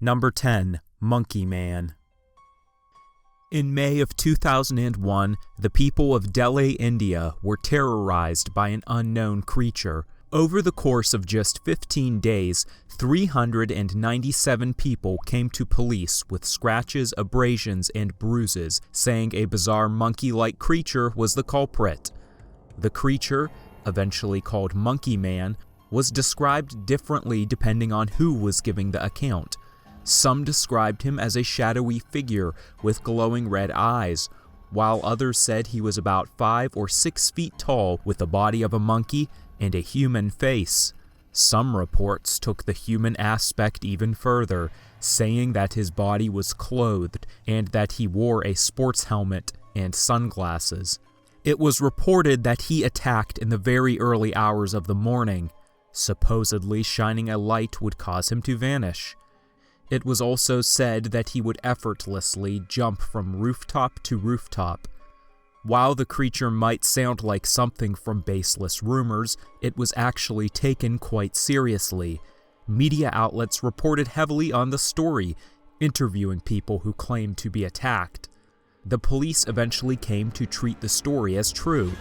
Number 10. Monkey Man. In May of 2001, the people of Delhi, India were terrorized by an unknown creature. Over the course of just 15 days, 397 people came to police with scratches, abrasions, and bruises, saying a bizarre monkey-like creature was the culprit. The creature, eventually called Monkey Man, was described differently depending on who was giving the account. Some described him as a shadowy figure with glowing red eyes, while others said he was about 5 or 6 feet tall with the body of a monkey and a human face. Some reports took the human aspect even further, saying that his body was clothed and that he wore a sports helmet and sunglasses. It was reported that he attacked in the very early hours of the morning. Supposedly, shining a light would cause him to vanish. It was also said that he would effortlessly jump from rooftop to rooftop. While the creature might sound like something from baseless rumors, it was actually taken quite seriously. Media outlets reported heavily on the story, interviewing people who claimed to be attacked. The police eventually came to treat the story as true.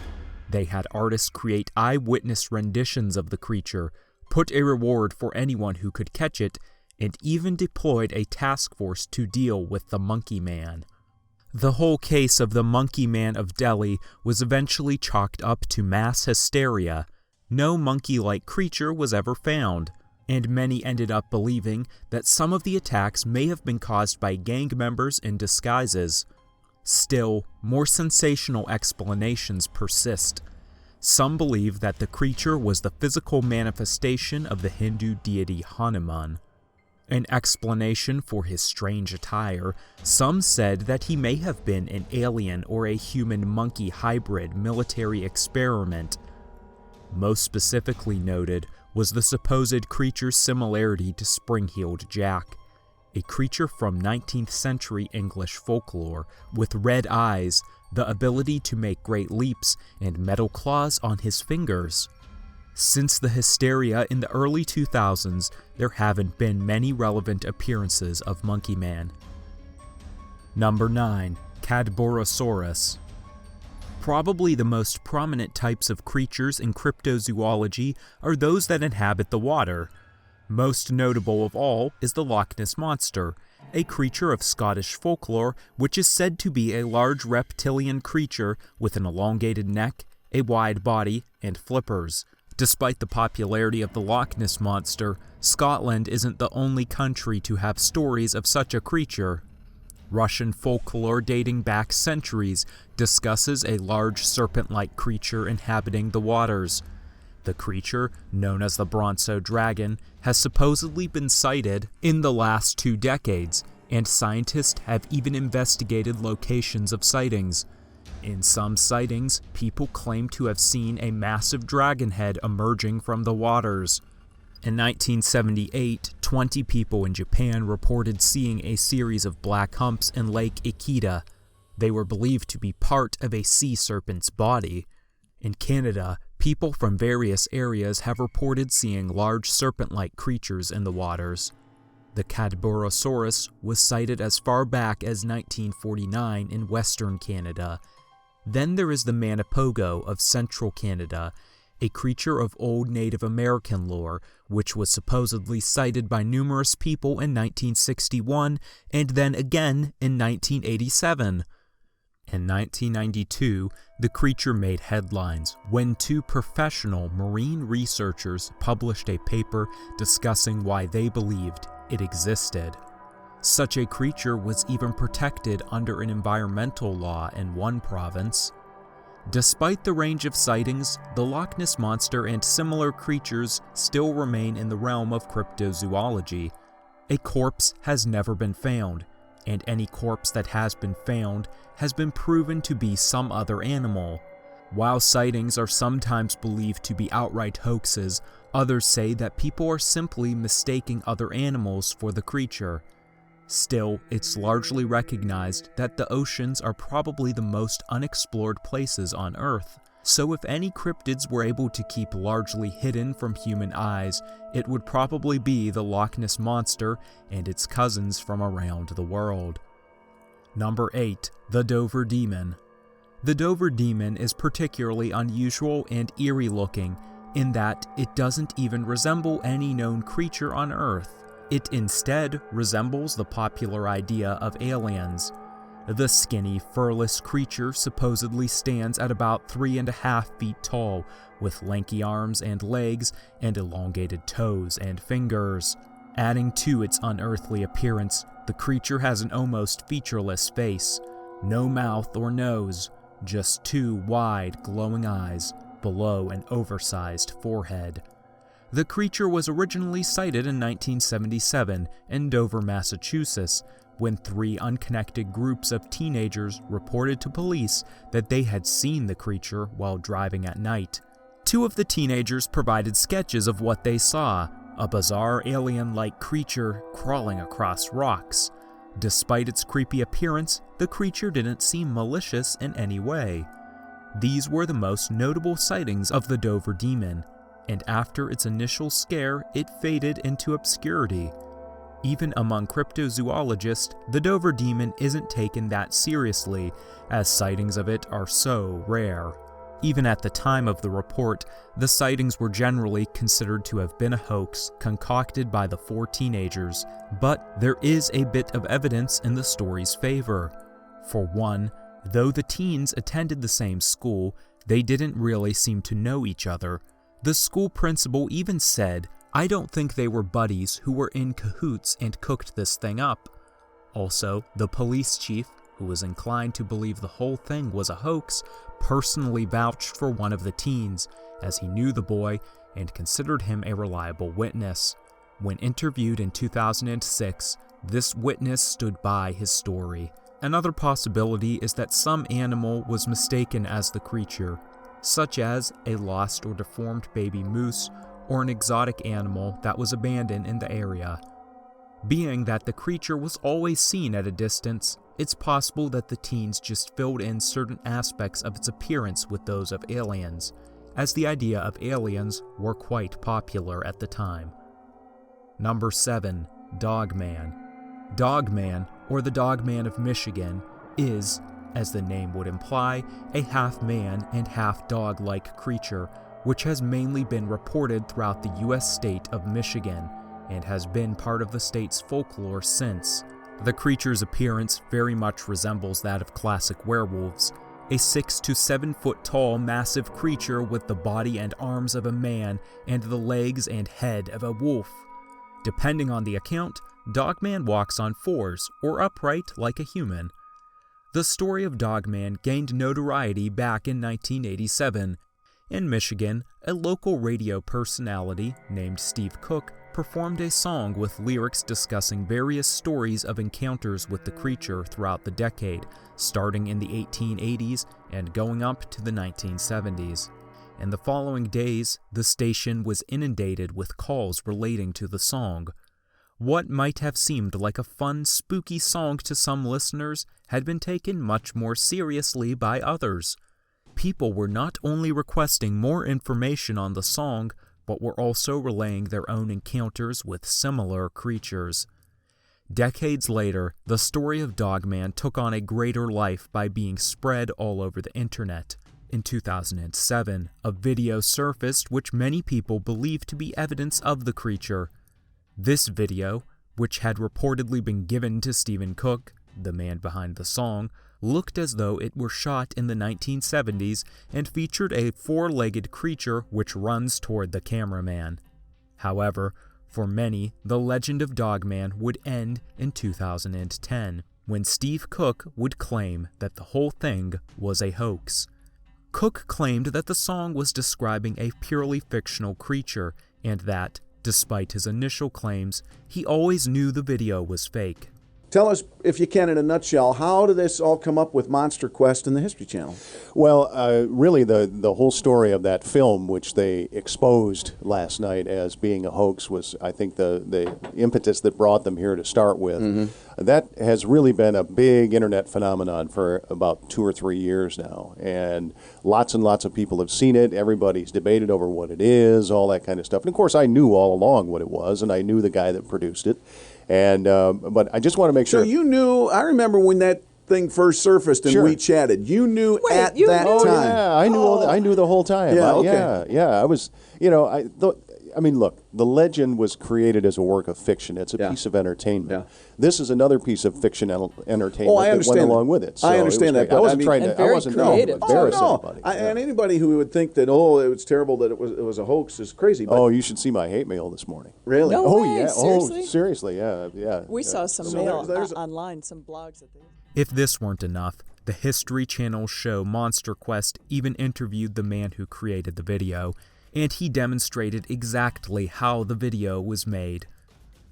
They had artists create eyewitness renditions of the creature, put a reward for anyone who could catch it, and even deployed a task force to deal with the Monkey Man. The whole case of the Monkey Man of Delhi was eventually chalked up to mass hysteria. No monkey-like creature was ever found, and many ended up believing that some of the attacks may have been caused by gang members in disguises. Still, more sensational explanations persist. Some believe that the creature was the physical manifestation of the Hindu deity Hanuman. An explanation for his strange attire, some said that he may have been an alien or a human-monkey hybrid military experiment. Most specifically noted was the supposed creature's similarity to Spring-Heeled Jack, a creature from 19th century English folklore with red eyes, the ability to make great leaps, and metal claws on his fingers. Since the hysteria in the early 2000s, there haven't been many relevant appearances of Monkey Man. Number 9. Cadborosaurus. Probably the most prominent types of creatures in cryptozoology are those that inhabit the water. Most notable of all is the Loch Ness Monster, a creature of Scottish folklore which is said to be a large reptilian creature with an elongated neck, a wide body, and flippers. Despite the popularity of the Loch Ness Monster, Scotland isn't the only country to have stories of such a creature. Russian folklore dating back centuries discusses a large serpent-like creature inhabiting the waters. The creature, known as the Bronzo Dragon, has supposedly been sighted in the last 2 decades, and scientists have even investigated locations of sightings. In some sightings, people claim to have seen a massive dragon head emerging from the waters. In 1978, 20 people in Japan reported seeing a series of black humps in Lake Ikeda. They were believed to be part of a sea serpent's body. In Canada, people from various areas have reported seeing large serpent-like creatures in the waters. The Cadborosaurus was sighted as far back as 1949 in Western Canada. Then there is the Manipogo of central Canada, a creature of old Native American lore, which was supposedly sighted by numerous people in 1961 and then again in 1987. In 1992, the creature made headlines when 2 professional marine researchers published a paper discussing why they believed it existed. Such a creature was even protected under an environmental law in one province. Despite the range of sightings, the Loch Ness Monster and similar creatures still remain in the realm of cryptozoology. A corpse has never been found, and any corpse that has been found has been proven to be some other animal. While sightings are sometimes believed to be outright hoaxes, others say that people are simply mistaking other animals for the creature. Still, it's largely recognized that the oceans are probably the most unexplored places on Earth. so if any cryptids were able to keep largely hidden from human eyes, it would probably be the Loch Ness Monster and its cousins from around the world. Number 8. The Dover Demon. The Dover Demon is particularly unusual and eerie looking in that it doesn't even resemble any known creature on Earth. It instead resembles the popular idea of aliens. The skinny, furless creature supposedly stands at about 3.5 feet tall, with lanky arms and legs and elongated toes and fingers. Adding to its unearthly appearance, the creature has an almost featureless face, no mouth or nose, just 2 wide, glowing eyes below an oversized forehead. The creature was originally sighted in 1977 in Dover, Massachusetts, when 3 unconnected groups of teenagers reported to police that they had seen the creature while driving at night. 2 of the teenagers provided sketches of what they saw, a bizarre alien-like creature crawling across rocks. Despite its creepy appearance, the creature didn't seem malicious in any way. These were the most notable sightings of the Dover Demon, and after its initial scare, it faded into obscurity. Even among cryptozoologists, the Dover Demon isn't taken that seriously, as sightings of it are so rare. Even at the time of the report, the sightings were generally considered to have been a hoax concocted by the 4 teenagers, but there is a bit of evidence in the story's favor. For one, though the teens attended the same school, they didn't really seem to know each other. The school principal even said, "I don't think they were buddies who were in cahoots and cooked this thing up." Also, the police chief, who was inclined to believe the whole thing was a hoax, personally vouched for one of the teens, as he knew the boy and considered him a reliable witness. When interviewed in 2006, this witness stood by his story. Another possibility is that some animal was mistaken as the creature, such as a lost or deformed baby moose or an exotic animal that was abandoned in the area. Being that the creature was always seen at a distance, it's possible that the teens just filled in certain aspects of its appearance with those of aliens, as the idea of aliens were quite popular at the time. Number 7. Dogman. Dogman, or the Dogman of Michigan, is, as the name would imply, a half-man and half-dog-like creature, which has mainly been reported throughout the U.S. state of Michigan, and has been part of the state's folklore since. The creature's appearance very much resembles that of classic werewolves, a 6 to 7 foot tall massive creature with the body and arms of a man and the legs and head of a wolf. Depending on the account, Dogman walks on 4s, or upright like a human. The story of Dogman gained notoriety back in 1987. In Michigan, a local radio personality named Steve Cook performed a song with lyrics discussing various stories of encounters with the creature throughout the decade, starting in the 1880s and going up to the 1970s. In the following days, the station was inundated with calls relating to the song. What might have seemed like a fun, spooky song to some listeners had been taken much more seriously by others. People were not only requesting more information on the song, but were also relaying their own encounters with similar creatures. Decades later, the story of Dogman took on a greater life by being spread all over the internet. In 2007, a video surfaced which many people believed to be evidence of the creature. This video, which had reportedly been given to Stephen Cook, the man behind the song, looked as though it were shot in the 1970s and featured a 4-legged creature which runs toward the cameraman. However, for many, the legend of Dogman would end in 2010, when Steve Cook would claim that the whole thing was a hoax. Cook claimed that the song was describing a purely fictional creature, and that, despite his initial claims, he always knew the video was fake. Tell us, if you can, in a nutshell, how did this all come up with Monster Quest and the History Channel? Well, really, the whole story of that film, which they exposed last night as being a hoax, was, I think, the impetus that brought them here to start with. Mm-hmm. That has really been a big internet phenomenon for about 2 or 3 years now, and lots of people have seen it. Everybody's debated over what it is, all that kind of stuff. And of course, I knew all along what it was, and I knew the guy that produced it. And but I just want to make sure. So you knew. I remember when that thing first surfaced and we chatted. You knew at that time. Yeah, I knew all. I knew the whole time. Yeah, okay. Yeah. I was. I mean, look, the legend was created as a work of fiction. It's a piece of entertainment. Yeah. This is another piece of fictional entertainment that went along with it. So I understand that. I wasn't trying to embarrass anybody. And anybody who would think that, it was terrible that it was a hoax is crazy. But you should see my hate mail this morning. Really? No way, yeah. Seriously? Seriously, yeah. We saw some mail online, some blogs that they... If this weren't enough, the History Channel show Monster Quest even interviewed the man who created the video, and he demonstrated exactly how the video was made.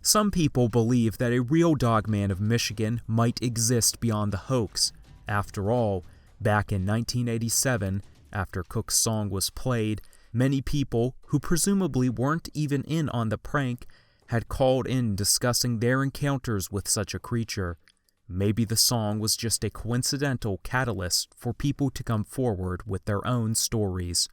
Some people believe that a real Dogman of Michigan might exist beyond the hoax. After all, back in 1987, after Cook's song was played, many people, who presumably weren't even in on the prank, had called in discussing their encounters with such a creature. Maybe the song was just a coincidental catalyst for people to come forward with their own stories.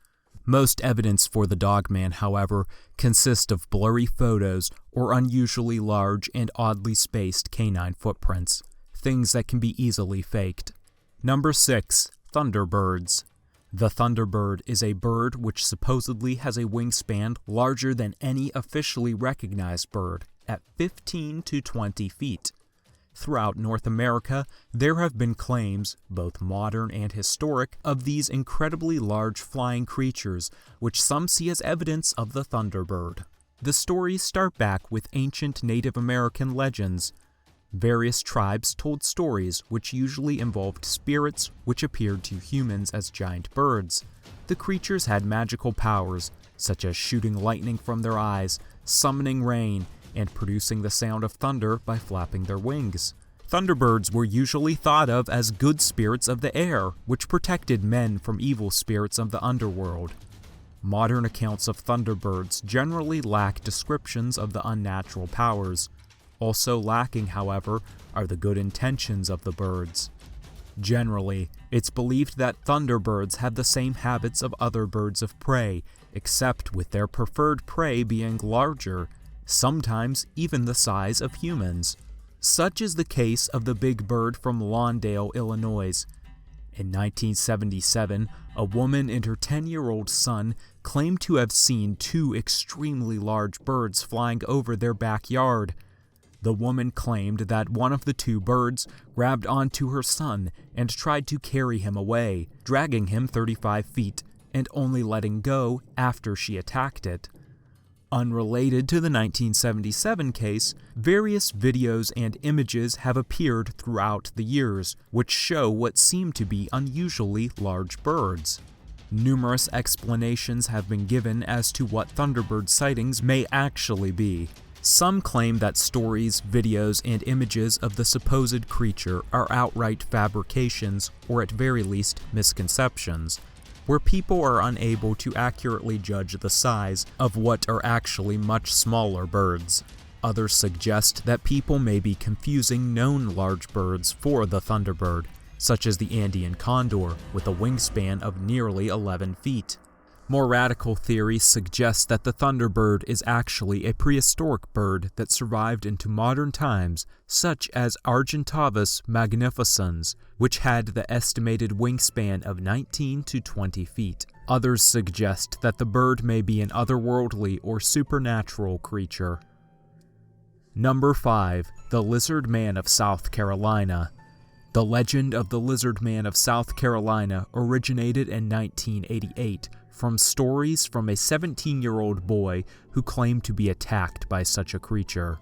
Most evidence for the Dogman, however, consists of blurry photos or unusually large and oddly spaced canine footprints, things that can be easily faked. Number 6. Thunderbirds. The Thunderbird is a bird which supposedly has a wingspan larger than any officially recognized bird, at 15 to 20 feet. Throughout North America, there have been claims, both modern and historic, of these incredibly large flying creatures, which some see as evidence of the Thunderbird. The stories start back with ancient Native American legends. Various tribes told stories which usually involved spirits which appeared to humans as giant birds. The creatures had magical powers, such as shooting lightning from their eyes, summoning rain, and producing the sound of thunder by flapping their wings. Thunderbirds were usually thought of as good spirits of the air, which protected men from evil spirits of the underworld. Modern accounts of Thunderbirds generally lack descriptions of the unnatural powers. Also lacking, however, are the good intentions of the birds. Generally, it's believed that Thunderbirds have the same habits of other birds of prey, except with their preferred prey being larger, sometimes even the size of humans. Such is the case of the big bird from Lawndale, Illinois. In 1977, a woman and her 10-year-old son claimed to have seen 2 extremely large birds flying over their backyard. The woman claimed that one of the 2 birds grabbed onto her son and tried to carry him away, dragging him 35 feet and only letting go after she attacked it. Unrelated to the 1977 case, various videos and images have appeared throughout the years, which show what seem to be unusually large birds. Numerous explanations have been given as to what Thunderbird sightings may actually be. Some claim that stories, videos, and images of the supposed creature are outright fabrications, or at very least misconceptions, where people are unable to accurately judge the size of what are actually much smaller birds. Others suggest that people may be confusing known large birds for the Thunderbird, such as the Andean condor, with a wingspan of nearly 11 feet. More radical theories suggest that the Thunderbird is actually a prehistoric bird that survived into modern times, such as Argentavis magnificens, which had the estimated wingspan of 19 to 20 feet. Others suggest that the bird may be an otherworldly or supernatural creature. Number 5. The Lizardman of South Carolina. The legend of the Lizardman of South Carolina originated in 1988 from stories from a 17-year-old boy who claimed to be attacked by such a creature.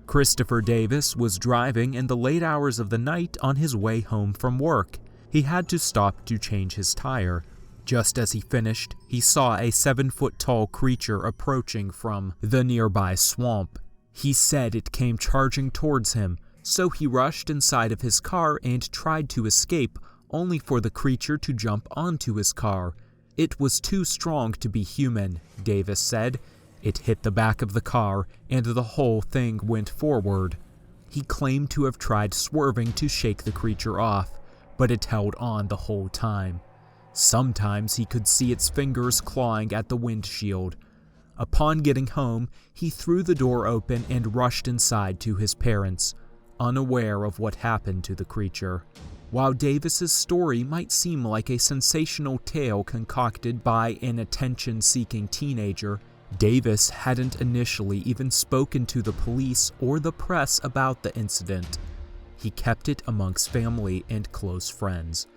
Christopher Davis was driving in the late hours of the night on his way home from work. He had to stop to change his tire. Just as he finished, he saw a 7-foot-tall creature approaching from the nearby swamp. He said it came charging towards him, So he rushed inside of his car and tried to escape, only for the creature to jump onto his car. It was too strong to be human, Davis said. It hit the back of the car, and the whole thing went forward. He claimed to have tried swerving to shake the creature off, but it held on the whole time. Sometimes he could see its fingers clawing at the windshield. Upon getting home, he threw the door open and rushed inside to his parents, unaware of what happened to the creature. While Davis's story might seem like a sensational tale concocted by an attention-seeking teenager, Davis hadn't initially even spoken to the police or the press about the incident. He kept it amongst family and close friends.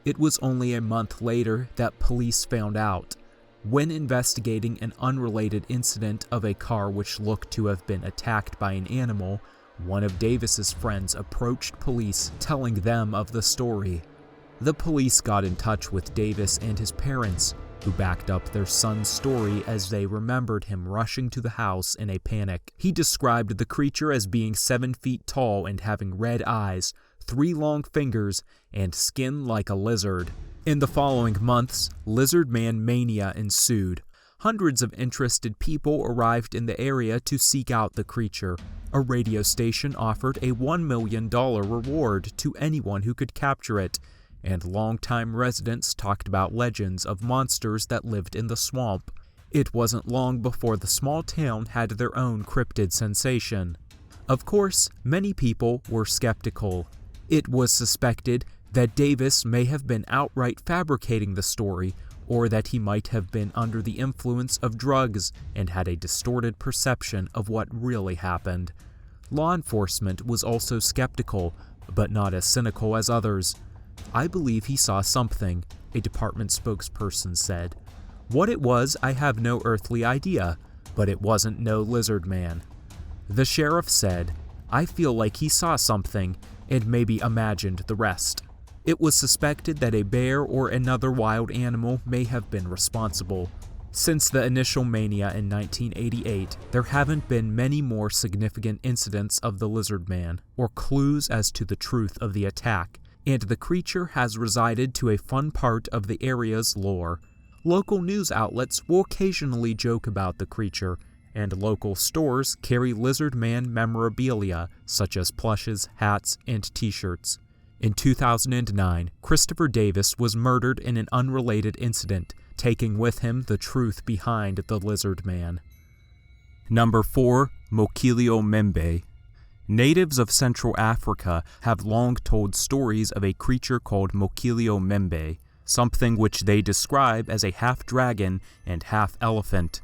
It was only a month later that police found out. When investigating an unrelated incident of a car which looked to have been attacked by an animal, one of Davis's friends approached police, telling them of the story. The police got in touch with Davis and his parents, who backed up their son's story as they remembered him rushing to the house in a panic. He described the creature as being 7 feet tall and having red eyes, 3 long fingers, and skin like a lizard. In the following months, Lizardman mania ensued. Hundreds of interested people arrived in the area to seek out the creature. A radio station offered a $1 million reward to anyone who could capture it, and longtime residents talked about legends of monsters that lived in the swamp. It wasn't long before the small town had their own cryptid sensation. Of course, many people were skeptical. It was suspected that Davis may have been outright fabricating the story, or that he might have been under the influence of drugs and had a distorted perception of what really happened. Law enforcement was also skeptical, but not as cynical as others. "I believe he saw something," a department spokesperson said. "What it was, I have no earthly idea, but it wasn't no Lizardman." The sheriff said, "I feel like he saw something, and maybe imagined the rest." It was suspected that a bear or another wild animal may have been responsible. Since the initial mania in 1988, there haven't been many more significant incidents of the Lizardman, or clues as to the truth of the attack, and the creature has resided to a fun part of the area's lore. Local news outlets will occasionally joke about the creature, and local stores carry Lizardman memorabilia, such as plushes, hats, and t-shirts. In 2009, Christopher Davis was murdered in an unrelated incident, taking with him the truth behind the Lizardman. Number 4. Mokele-Mbembe. Natives of Central Africa have long told stories of a creature called Mokele-Mbembe, something which they describe as a half-dragon and half-elephant.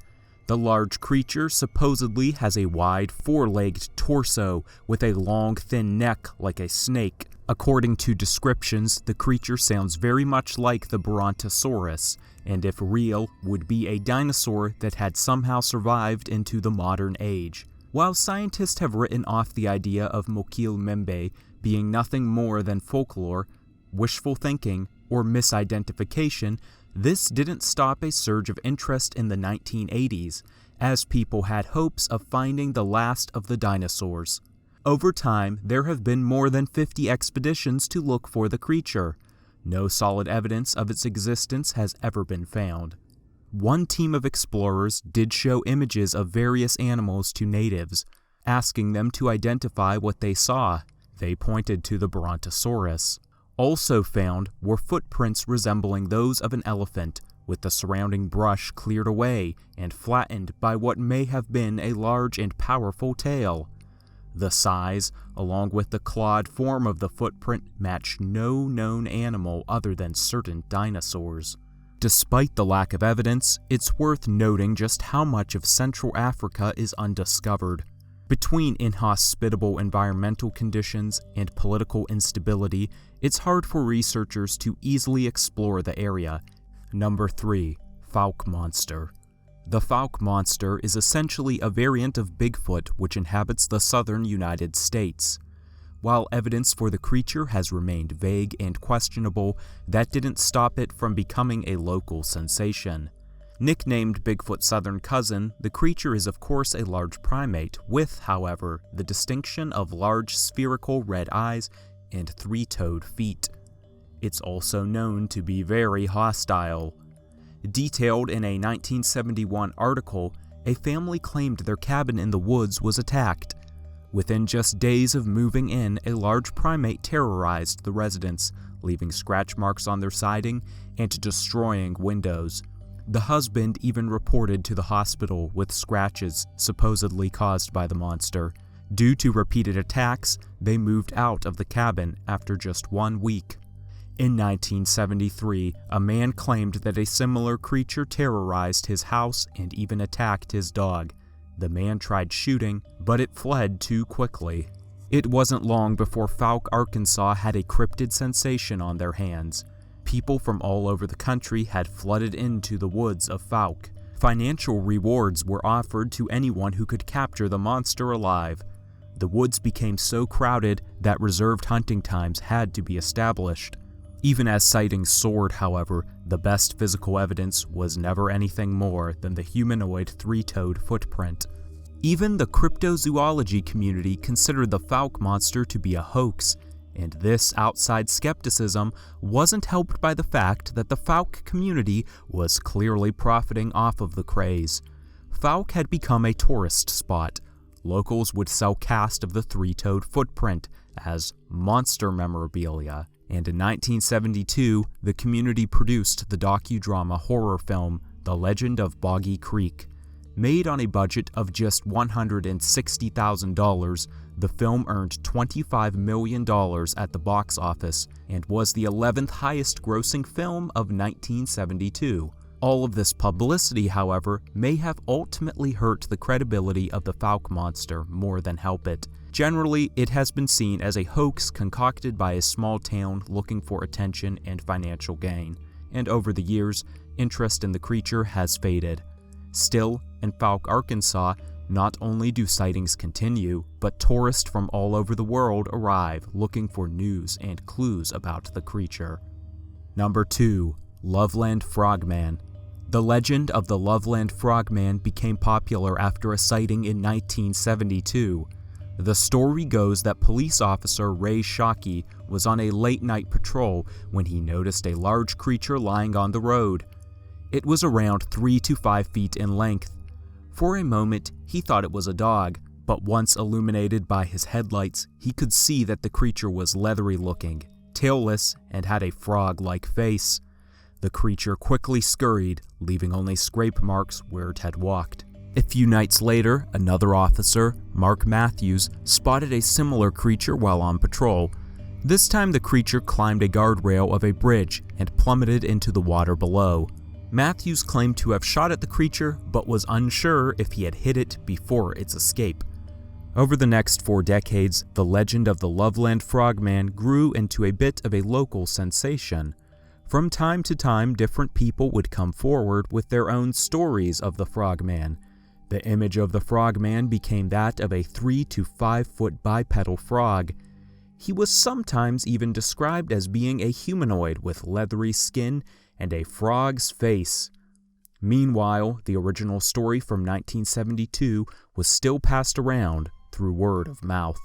The large creature supposedly has a wide, 4-legged torso with a long, thin neck like a snake. According to descriptions, the creature sounds very much like the Brontosaurus, and if real, would be a dinosaur that had somehow survived into the modern age. While scientists have written off the idea of Mokele-Mbembe being nothing more than folklore, wishful thinking, or misidentification, this didn't stop a surge of interest in the 1980s, as people had hopes of finding the last of the dinosaurs. Over time, there have been more than 50 expeditions to look for the creature. No solid evidence of its existence has ever been found. One team of explorers did show images of various animals to natives, asking them to identify what they saw. They pointed to the Brontosaurus. Also found were footprints resembling those of an elephant, with the surrounding brush cleared away and flattened by what may have been a large and powerful tail. The size, along with the clawed form of the footprint, matched no known animal other than certain dinosaurs. Despite the lack of evidence, it's worth noting just how much of Central Africa is undiscovered. Between inhospitable environmental conditions and political instability, it's hard for researchers to easily explore the area. Number 3. Fouke Monster. The Fouke Monster is essentially a variant of Bigfoot which inhabits the southern United States. While evidence for the creature has remained vague and questionable, that didn't stop it from becoming a local sensation. Nicknamed Bigfoot's southern cousin, the creature is of course a large primate, with, however, the distinction of large spherical red eyes and three-toed feet. It's also known to be very hostile. Detailed in a 1971 article, a family claimed their cabin in the woods was attacked. Within just days of moving in, a large primate terrorized the residents, leaving scratch marks on their siding and destroying windows. The husband even reported to the hospital with scratches supposedly caused by the monster. Due to repeated attacks, they moved out of the cabin after just 1 week. In 1973, a man claimed that a similar creature terrorized his house and even attacked his dog. The man tried shooting, but it fled too quickly. It wasn't long before Fouke, Arkansas had a cryptid sensation on their hands. People from all over the country had flooded into the woods of Fouke. Financial rewards were offered to anyone who could capture the monster alive. The woods became so crowded that reserved hunting times had to be established. Even as sightings soared, however, the best physical evidence was never anything more than the humanoid three-toed footprint. Even the cryptozoology community considered the Fouke monster to be a hoax, and this outside skepticism wasn't helped by the fact that the Fouke community was clearly profiting off of the craze. Fouke had become a tourist spot. Locals would sell casts of the three-toed footprint as monster memorabilia, and in 1972, the community produced the docudrama horror film The Legend of Boggy Creek. Made on a budget of just $160,000, the film earned $25 million at the box office and was the 11th highest grossing film of 1972. All of this publicity, however, may have ultimately hurt the credibility of the Fouke monster more than help it. Generally, it has been seen as a hoax concocted by a small town looking for attention and financial gain, and over the years, interest in the creature has faded. Still, in Fouke, Arkansas, not only do sightings continue, but tourists from all over the world arrive looking for news and clues about the creature. Number 2. Loveland Frogman. The legend of the Loveland Frogman became popular after a sighting in 1972. The story goes that police officer Ray Shockey was on a late-night patrol when he noticed a large creature lying on the road. It was around 3 to 5 feet in length. For a moment, he thought it was a dog, but once illuminated by his headlights, he could see that the creature was leathery-looking, tailless, and had a frog-like face. The creature quickly scurried, leaving only scrape marks where it had walked. A few nights later, another officer, Mark Matthews, spotted a similar creature while on patrol. This time the creature climbed a guardrail of a bridge and plummeted into the water below. Matthews claimed to have shot at the creature, but was unsure if he had hit it before its escape. Over the next 4 decades, the legend of the Loveland Frogman grew into a bit of a local sensation. From time to time, different people would come forward with their own stories of the Frogman. The image of the Frogman became that of a 3 to 5 foot bipedal frog. He was sometimes even described as being a humanoid with leathery skin and a frog's face. Meanwhile, the original story from 1972 was still passed around through word of mouth.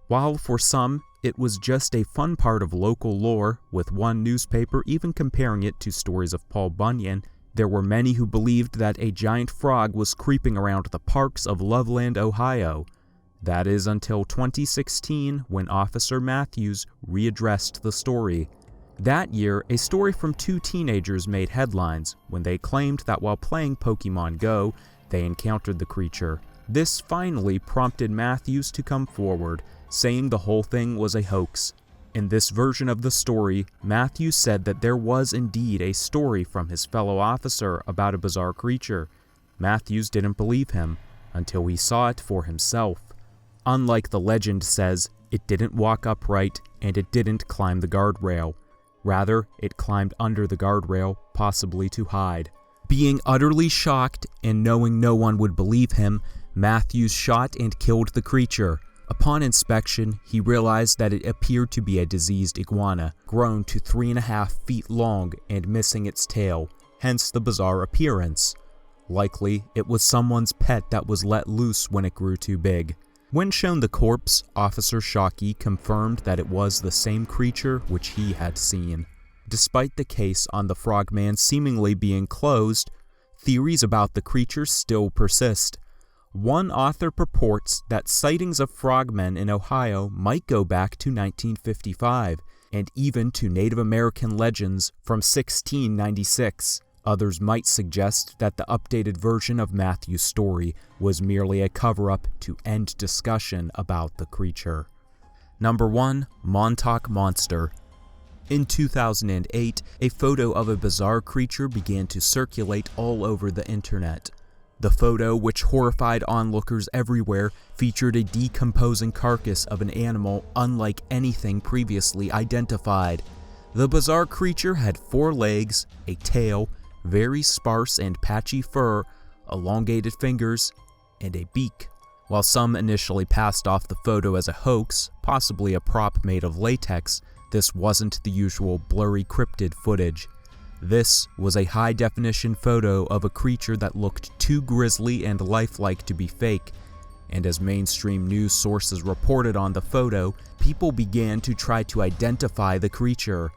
While for some, it was just a fun part of local lore, with one newspaper even comparing it to stories of Paul Bunyan, there were many who believed that a giant frog was creeping around the parks of Loveland, Ohio. That is until 2016, when Officer Matthews readdressed the story. That year, a story from 2 teenagers made headlines when they claimed that while playing Pokemon Go, they encountered the creature. This finally prompted Matthews to come forward, saying the whole thing was a hoax. In this version of the story, Matthews said that there was indeed a story from his fellow officer about a bizarre creature. Matthews didn't believe him until he saw it for himself. Unlike the legend says, it didn't walk upright and it didn't climb the guardrail. Rather, it climbed under the guardrail, possibly to hide. Being utterly shocked and knowing no one would believe him, Matthews shot and killed the creature. Upon inspection, he realized that it appeared to be a diseased iguana, grown to 3.5 feet long and missing its tail. hence the bizarre appearance. Likely, it was someone's pet that was let loose when it grew too big. When shown the corpse, Officer Shockey confirmed that it was the same creature which he had seen. Despite the case on the Frogman seemingly being closed, theories about the creature still persist. One author purports that sightings of frogmen in Ohio might go back to 1955, and even to Native American legends from 1696. Others might suggest that the updated version of Matthew's story was merely a cover-up to end discussion about the creature. Number 1. Montauk Monster. In 2008, a photo of a bizarre creature began to circulate all over the internet. The photo, which horrified onlookers everywhere, featured a decomposing carcass of an animal unlike anything previously identified. The bizarre creature had 4 legs, a tail, very sparse and patchy fur, elongated fingers, and a beak. While some initially passed off the photo as a hoax, possibly a prop made of latex, this wasn't the usual blurry cryptid footage. This was a high-definition photo of a creature that looked too grisly and lifelike to be fake, and as mainstream news sources reported on the photo, people began to try to identify the creature.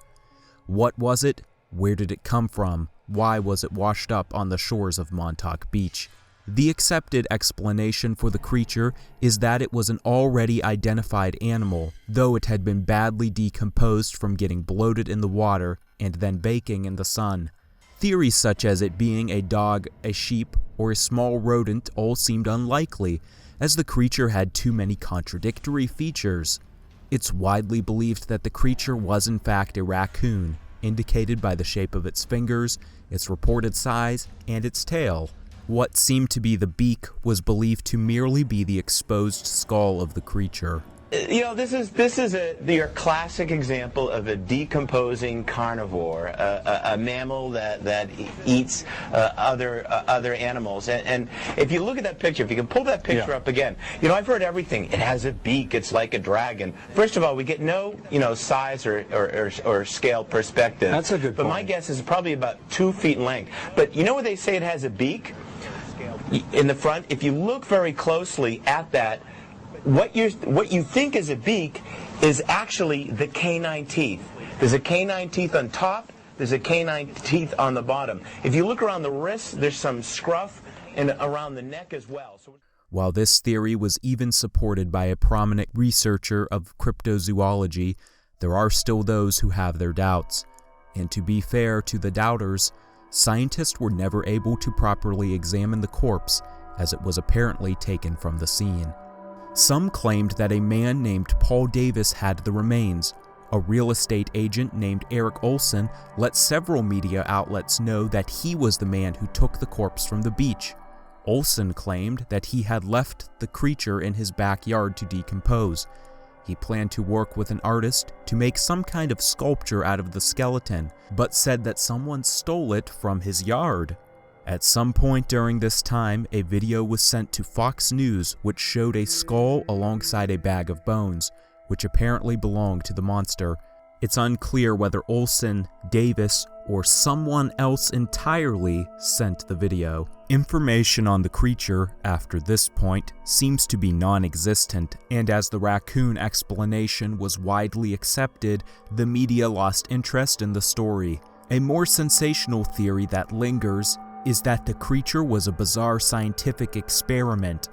What was it? Where did it come from? Why was it washed up on the shores of Montauk Beach? The accepted explanation for the creature is that it was an already identified animal, though it had been badly decomposed from getting bloated in the water and then baking in the sun. Theories such as it being a dog, a sheep, or a small rodent all seemed unlikely, as the creature had too many contradictory features. It's widely believed that the creature was in fact a raccoon, indicated by the shape of its fingers, its reported size, and its tail. What seemed to be the beak was believed to merely be the exposed skull of the creature. You know, this is your classic example of a decomposing carnivore, a mammal that eats other animals. And if you look at that picture, if you can pull that picture up again, you know, I've heard everything. It has a beak. It's like a dragon. First of all, we get no, size or scale perspective. That's a good point. But my guess is probably about 2 feet in length. But you know where they say it has a beak? In the front, if you look very closely at that, what you think is a beak is actually the canine teeth. There's a canine teeth on top, there's a canine teeth on the bottom. If you look around the wrists, there's some scruff and around the neck as well. While this theory was even supported by a prominent researcher of cryptozoology, there are still those who have their doubts. And to be fair to the doubters, scientists were never able to properly examine the corpse, as it was apparently taken from the scene. Some claimed that a man named Paul Davis had the remains. A real estate agent named Eric Olson let several media outlets know that he was the man who took the corpse from the beach. Olson claimed that he had left the creature in his backyard to decompose. He planned to work with an artist to make some kind of sculpture out of the skeleton, but said that someone stole it from his yard. At some point during this time, a video was sent to Fox News which showed a skull alongside a bag of bones, which apparently belonged to the monster. It's unclear whether Olson, Davis, or someone else entirely sent the video. Information on the creature, after this point, seems to be non-existent, and as the raccoon explanation was widely accepted, the media lost interest in the story. A more sensational theory that lingers is that the creature was a bizarre scientific experiment.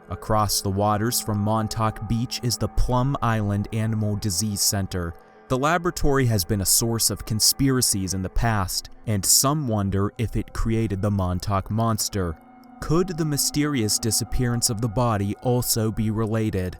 Across the waters from Montauk Beach is the Plum Island Animal Disease Center. The laboratory has been a source of conspiracies in the past, and some wonder if it created the Montauk Monster. Could the mysterious disappearance of the body also be related?